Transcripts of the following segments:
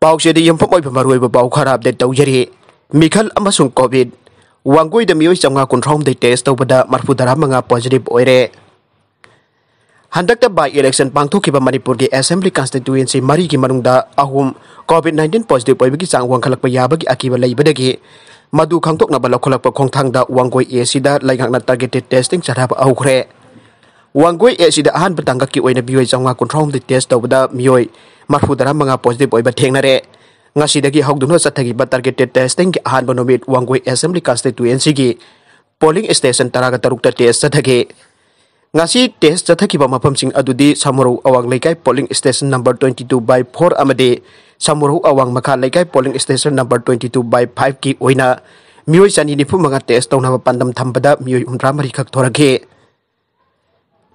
पाउसेदी यंफम ओइब मरुइब पाउ खरा update तौजरी मिखल अमसुंग Covid वांगोई the मियोई चंगा कुंट्रौम दे टेस्ट तौबदा मरफुदरा मंगा पॉजिटिव ओइरे हंदकता बाई इलेक्शन पांगथोखिबा मणिपुर की असेंबली कॉन्स्टिट्यूएंसी मरी की मनुंगदा अहुम कोविड-19 पॉजिटिव ओइबगी चांग वांखलकपा याबगी अकीबा लैबदगी मदु खंगथोकनबा लौखलकपा खोंगथांगदा वांगोई एसीदा लाइगांगना टारगेटेड टेस्टिंग चराबा औखरे वांगोई एसीदा अहान बतंगा की ओइना बियोई चंगा कुंट्रौम दे टेस्ट तौबदा मियोई मरफुदरा मंगा positive ओइबा थेंगनरे ngasi hogduno sathagi targeted testing ki ahan bonomit wangoi assembly constituency ki polling station taraga tarukta test sathagi ngasi test sathagi ba mafam sing adudi samuru awang leikai polling station number 22/4 amade samuru awang makha leikai polling station number 22/5 ki oina mioi chani nifu manga test tawna pandam thambada mioi 13 khak thorage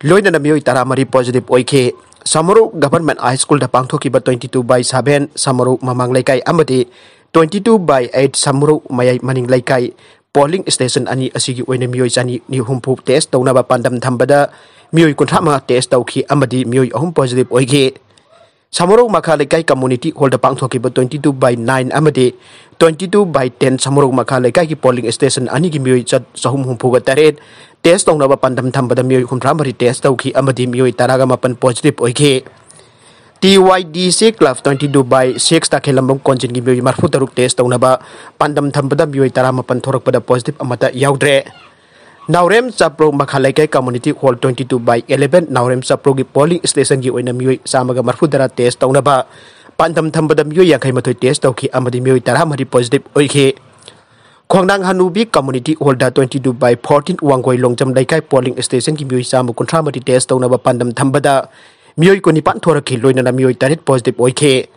loina na mioi 13 positive oike Samaru Government High School da pangthokiba 22/7 Samaru mamang laikai amadi 22/8 Samaru mayai maning laikai polling station ani asigi oina mioi chani ni humpu test tawna ba pandam thambada mioi kunthra ma test tawki amadi mioi ahum positive oige Samaru makha laikai community hall da pangthokiba 22/9 amadi 22/10 Samaru makha laikai ki polling station ani gi mioi chat sahum humpu ga taret test tong naba pandam thambada mioi humthra mari test tawki amadi mioi taraga mapan positive oike TYDC club 22/6 ta khelambam konjin gi mioi marfu taruk test tong naba pandam thambada mioi tara mapan thorak pada positive amata yaudre Naurem Chapro makhalai kai community hall 22/11 Naurem Chapro gi polling station gi oina mioi samaga marfu dara test tong naba pandam thambada mioi yakai mathoi test tawki amadi mioi tara mari positive oike Khongnang Hanubi Community Holda 22/14 Wangoi Longjam Laikai Polling Station ki mioi samu kontramati test tawna ba pandam thambada mioi ko nipan thoraki loina na mioi tarit positive oike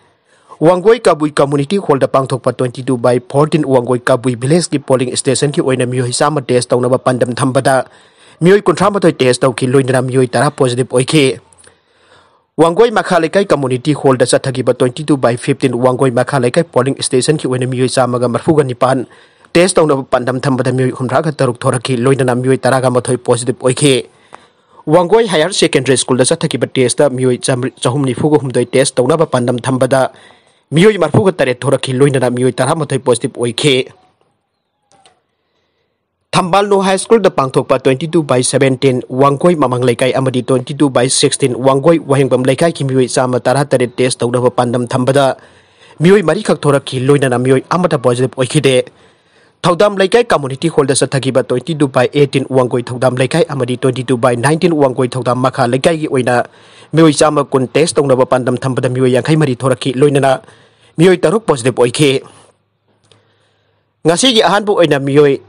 Wangoi Kabui Community Holda pangthokpa 22/14 Wangoi Kabui Village ki polling station ki oina mioi sama test tawna ba pandam thambada mioi kontramati test tawki loina na mioi tara positive oike Wangoi Makhalekai Community Holda sathagiba 22/15 Wangoi Makhalekai polling station ki oina mioi samaga marfuga nipan test tawna pandam thambada mioi humra ga taruk thoraki loina na mioi taraga mathoi positive oike Wangoi Higher Secondary School da sathakiba test da mioi chahumni fugo humdoi test tawna ba pandam thambada mioi marfuga tare thoraki loina na mioi tara mathoi positive oike Thambalno High School da pangthokpa 22/17 Wangoi mamang laikai amadi 22/16 Wangoi wahingbam laikai ki mioi sama tara tare test tawna ba pandam thambada mioi mari khak thoraki loina na mioi amata positive oikide Thaudam Laikai Community Hall da sathagiba 22/18 Wangoi Thaudam Laikai amadi 22/19 Wangoi Thaudam Makha Laikai gi oina mioi chama kun test tawna ba pandam thambada mioi yankhai mari thoraki loina na mioi taruk positive oike ngasi gi ahan bu oina mioi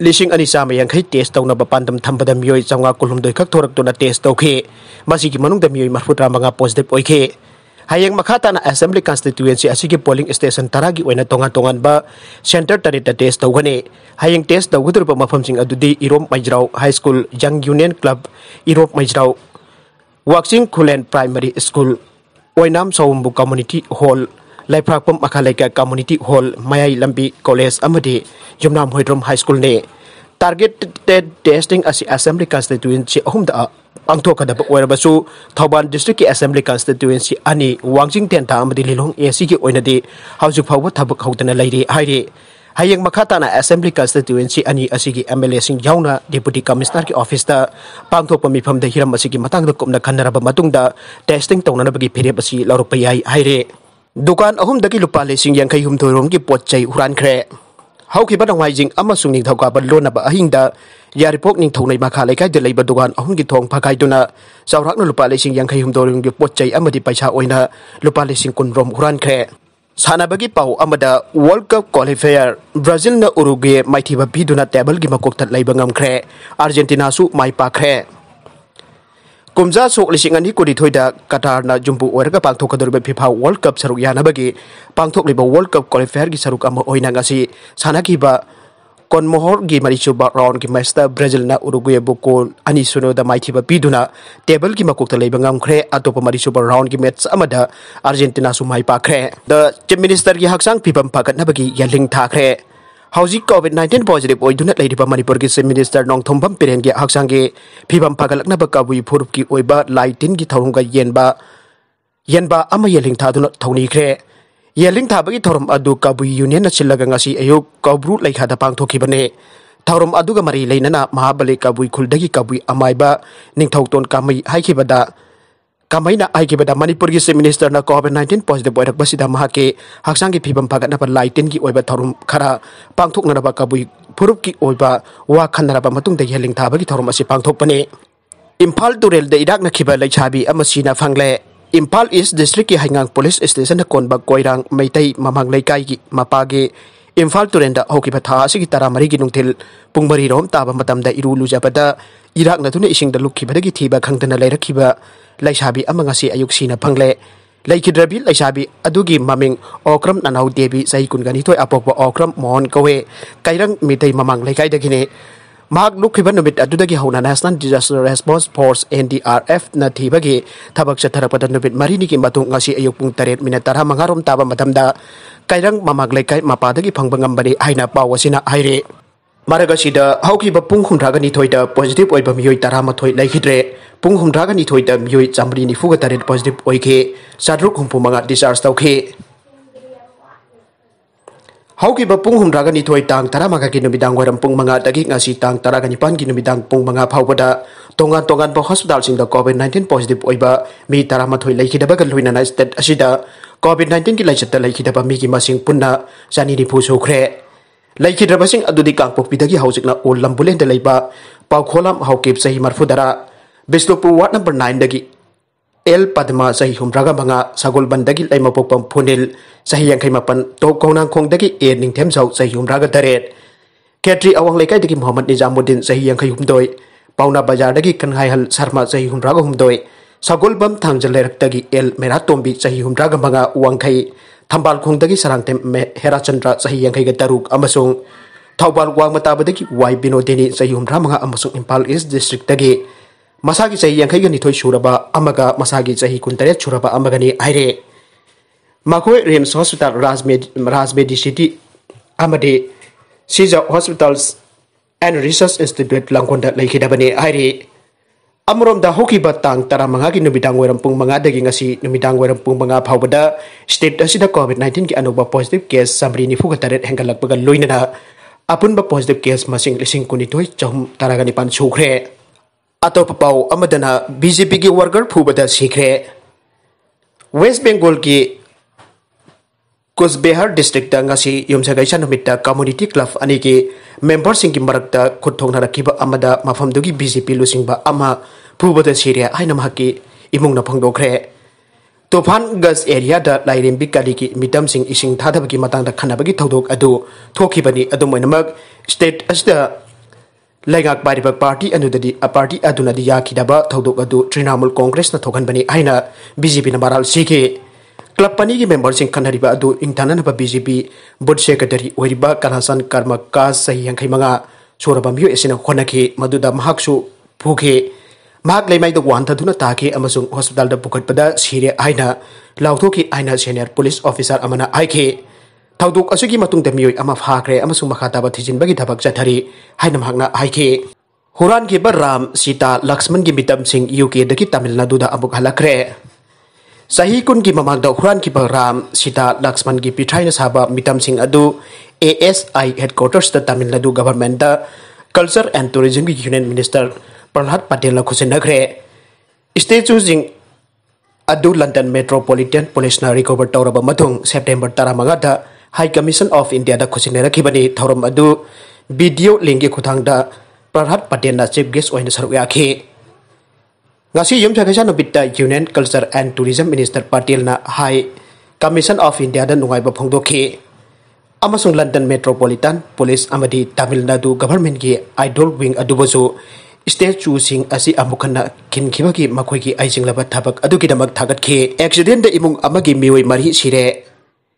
lising ani sama yankhai test tawna ba pandam thambada mioi changa kulhumdoi khak thorak tuna test tawkhe masi gi manung da mioi marfutra manga positive oike Hayang makata na assembly constituency asigi polling station taragi oina tongan ba center tarita test tawgani hayang test tawgudur pa mafamsing adudi Irom Maijrau High School Young Union Club Irom Maijrau Waxing Kulen Primary School Oinam Sawumbu Community Hall Laiprakpam Makhalaika Community Hall Mayai Lambi College amadi Jumnam Hoidrom High School ne targeted testing asi assembly constituency ahumda Pangthokadaba oirabasu Thauban District ki Assembly Constituency ani Wangjing Tenta amadi Lilong AC ki oinadi haujik phawba thabak hautana lairi hairi hayang makhata na Assembly Constituency ani asigi MLA sing yauna Deputy Commissioner ki office da pangthokpa mifam da hiram asigi matang da kumna khanaraba matungda testing tawna bagi phirep asi laurukpa yai haire dukan ahum dagi lupa lesing yang kai hum thorom ki potchai huran khre Hauki ba donghaijing amasung ning thauka ba lona ba ahingda yaripok ning thonai makha laikai de leiba dugan ahun gi thong phakai duna chawrakna lupa lesing yang khai humdorung gi potchai amadi paisa oina lupa lesing kunrom huran khre sanabagi pau amada World Cup qualifier Brazil na Uruguay maithiba biduna table gi makok that leiba ngam khre Argentina su mai pa khre Kumja sok lising ani kuri thoida Qatar na jumpu oiraga pangthokadorbe FIFA World Cup saruk yanabagi pangthok liba World Cup qualifier gi saruk ama oina ngasi sanaki ba konmohor gi marichuba round gi match Brazil na Uruguay bukol ani suno da maithiba biduna table gi makok ta leiba ngam khre atopa marichuba round gi match amada Argentina su mai pa khre the chief minister gi haksang phibam phagat nabagi yaling tha khre Hauji COVID-19 positive oiduna leiriba Manipur ki Minister Nongthombam Piren gi haksang gi phibam phagalakna ba kabui phurup ki oiba laitin gi thorung ga yenba yenba ama yeling thaduna thoni khre yeling thabagi thorom adu kabui union na chillaga ngasi ayuk kabru laikha da pangthokibane thorom aduga mari leinana mahabali kabui khuldagi kabui amaiba ningthauton kamai haikibada kamaina haikibada manipur gi minister na covid-19 positive oirak basida mahake haksang gi phibam phagatna pa laitin gi oiba thorom khara pangthokna ba kabui furup ki oiba wa khanna ba matung de yeling thabagi thorom asi pangthokpane Imphal Turel de Irak na khiba leichabi amasina phangle Imphal East District ki Haingang Police Station na konba koirang meitai mamang leikai gi mapage Imphal Turenda hokiba tha asigi taramari gi nungthil pungmari rom taba matamda irulu jabada Irak na thuna ising da lukhiba gi thiba khangtana leirakhiba leichabi amangasi ayuk sina phangle leikidrabi leichabi adugi maming okram nanau debi sai kungani toy apokba okram mon kawe kairang mitai mamang leikai dagine Mahak lukhiba numit adudagi hauna National Disaster Response Force NDRF na thibagi thabak chatharapada numit marini ki matung ngasi ayuk pung 8 minute 10 mangarom taba matamda kairang mamag leikai mapadagi phangbangam bari haina pawasina haire maragashida haukiba pung humraga ni thoida positive oiba miyoi 13 leikhidre pung humraga ni thoida miyoi chamri ni fuga 8 positive oike sadruk humpu manga discharge tawkhe Hauki ba pung humraga ni thoi tang tara maga ki numidang waram pung manga dagi ngasi tang tara ga nipan ki numidang pung manga phawbada tongan ba hospital sing da covid-19 positive oiba mi tara ma thoi leikhi da bagal huina na state asida covid-19 ki laichat leikhi da ba mi ki masing punna jani ni phu sukhre leikhi da basing adudi kangpok pidagi haujikna ol lambulen da leiba pau kholam haukip sahi marfudara bislupur ward number 9 dagi El Padma sahi humraga manga sagol bandagi laima pokpam phunil sahi yang mapan to konang khong dagi e ning them sau sahi humraga daret Ketri awang lekai dagi Muhammad Nizamuddin sahi yang humdoi Pauna Bazar dagi Kanhai Hal Sarma sahi humraga humdoi sagol bam thangjal lerak dagi El Meratombi sahi humraga manga uang khai thambal khong dagi sarang tem Hera Chandra sahi yang ga taruk amasung Thaubal wang mata badagi Wai Binodeni sahi humra manga amasung Impal East District dagi Masagi sahi yang kaya nitoy suraba amaga masagi sahi kuntaret suraba amaga ni aire. Makoy Rims Hospital Razmedi City amade Caesar Hospitals and Research Institute langkonda laikidabani aire. Amrom da hoki batang tara mangagi numidang werampung mangadagi ngasi numidang werampung mga phawbada state asida COVID-19 ki anuba positive case samri ni fugataret hengalak bagal loinana apun ba positive case masing lising kunitoy chahum taragani pan sukre. Atau papau amadana BJP ki worker phubada sikre West Bengal ki Kusbehar district ta ngasi yumsagai sanumita community club ani ki members sing ki marakta khuthongna rakiba amada mafamdugi BJP lusingba ama phubada siria haina mahaki imung na phangdokre Tofan gas area da lairembi kali ki mitam sing ising thadabagi matang da khanabagi thodok adu thokibani adumoinamak state asda Laingak Baribak Party anudadi a party adunadi yakidaba thodok adu Trinamool Congress na thoganbani aina BJP na maral sike club pani ki members sing khanariba adu ingtana na BJP board secretary oiriba Kanasan Karma Kas sahi yang manga soraba miyo esina khonaki maduda mahaksu phuke mahak leimai da wan thaduna take amasung hospital da pukatpada sire aina lauthoki aina senior police officer amana aike Thauduk asugi matung da miyoi ama phakre amasung makhataba thijin bagi thabak chathari hainam hakna haike Huran ki Ram Sita Laxman ki mitam sing UK daki Tamil Nadu da abuk halakre Sahi kun ki mamang da Huran ki Ram Sita Laxman ki pithaina saba mitam sing adu ASI headquarters da Tamil Nadu government da Culture and Tourism ki Union Minister Prahlad Patel la khusinagre State choosing adu London Metropolitan Police na recover tawraba matung September 15 da High Commission of India da khusinera khibani thorom adu video link khutang da Prahlad Patel na chief guest oina saru yakhe ngasi yum thakasa no bitta Union Culture and Tourism Minister Patel na High Commission of India da nungai ba phongdokhe amasung London Metropolitan Police amadi Tamil Nadu government ki idol wing adu bosu state choosing asi amukana kinkhibagi makoi ki aising laba thabak adu ki damak thagat khe accident da imung amagi mioi mari sire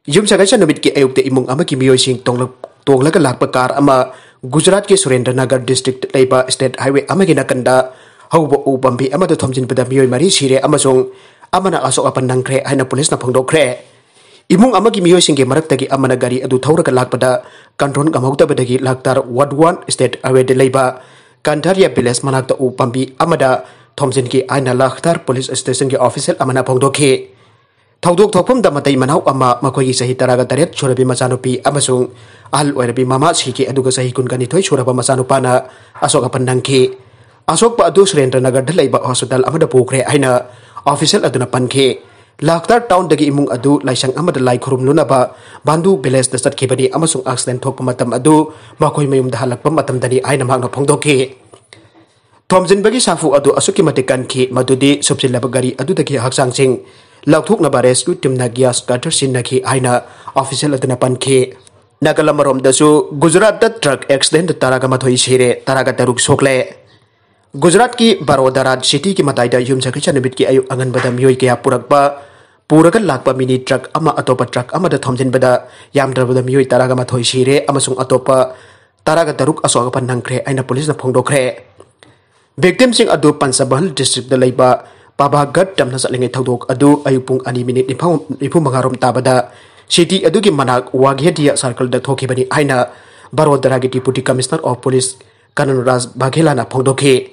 Yum sagai sanubit ki ayuk te imung ama ki miyoi sing tonglaga lakpa kar ama Gujarat ki Surendranagar district leiba state highway ama ki nakanda haubo ubambi ama da thomjin pada miyoi mari sire amasung amana asok apan nangkre haina police na phangdokre imung ama ki miyoi sing ki maraktagi amana gari adu thauraga lakpada kanron gamauta badagi laktar ward 1 state highway de leiba Kantaria village manakta ubambi amada thomjin ki aina laktar police station ki official amana phangdokhe थौदोक थोकफम दा मतै मनाउ अमा मखोई सही तरागा Taret सुरबी मचानुपी अमसुंग ahal oirabi mama siki aduga sahi kun gani thoi suraba masanupana asok apan nangki asok pa adu Surendra Nagar da laiba hospital amada pukre aina official aduna panki Laktar town dagi imung adu laisang amada lai khurum lunaba bandu village da satkibani amasung accident thokpa matam adu makoi mayum da halakpa matam dani aina magna phongdoki Thomjin bagi safu adu asuki matikan ki madudi subsilaba gari adu dagi haksang sing lauthuk na rescue team na gas cutter sin na ki aina official aduna panki Nagalamorom dasu Gujarat da truck accident taraga mathoi sire taraga taruk sokle Gujarat ki Barodara city ki matai da yum sakhi chanibit ki ayu angan badam yoi kya purakpa puraga lakpa mini truck ama atopa truck ama da thomjin bada yamdra badam yoi taraga mathoi sire amasung atopa taraga taruk asoga pan nangkre aina police na phongdokre victim sing adu Pansabahal district da laiba Pabagat tamna salingai thodok adu ayupung 2 minute nipu mangarom tabada City adugi manak Waghedia circle da thokibani aina Barodara gi deputy commissioner of police Kananraj Baghela na phongdoki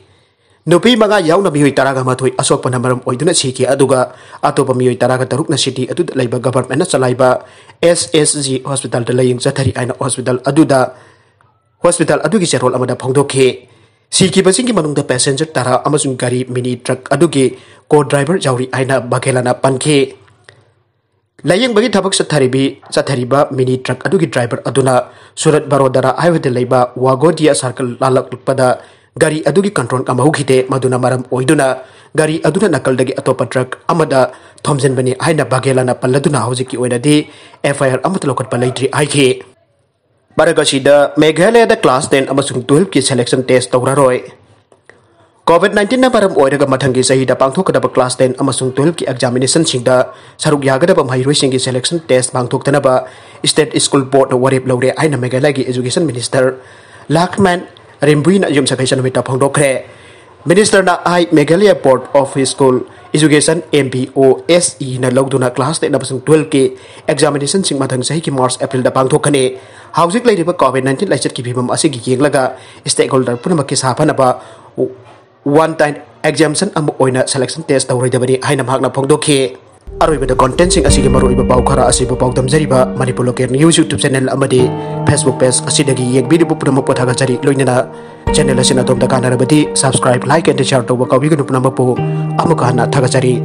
Nupi manga yauna miyoi taraga mathoi asok panamaram oiduna siki aduga atopa miyoi taraga taruk na city adu laiba government na chalaiba SSG hospital da laying jathari aina hospital adugi serol amada phongdoki Siki basingi manung da passenger tara amasung gari mini truck adugi co-driver jawri aina Baghela na panki Laying bagi thabak sathariba mini truck adugi driver aduna Surat Barodara highway de laiba Wagodia circle lalak pada gari adugi control kamahu khite maduna maram oiduna gari aduna nakal dagi atopa truck amada Thomjin bani aina Baghela na palladuna hojiki oinadi FIR amata lokat palaitri aiki Baragasida Meghalaya da class 10 amasung 12 ki selection test tawraroi COVID-19 na param oiraga mathangi sahida pangthokadaba class 10 amasung 12 ki examination singda saruk yagadaba mairoi singi selection test pangthoktanaba state school board warip lawre aina Meghalaya gi education minister Lakman Rimbuina yum sakhaishan mita phongdokre minister na ai Meghalaya board of school education MBOSE na lawduna class 10 amasung 12 ki examination sing mathang sahi ki March April da pangthokane haujik lairiba COVID-19 laichat ki bhimam asigi yenglaga stakeholder punamakki sapanaba one time exemption am oina selection test tawraidabani haina magna phongdokhi aroibada content sing asigi maroiba baukhara asibu paudam jariba Manipur Local News YouTube channel amadi Facebook page asidagi yek video purama pothaga jari loinana channel asina tomda kanarabadi subscribe like and share tawba kawigunu purama po amukana thaga jari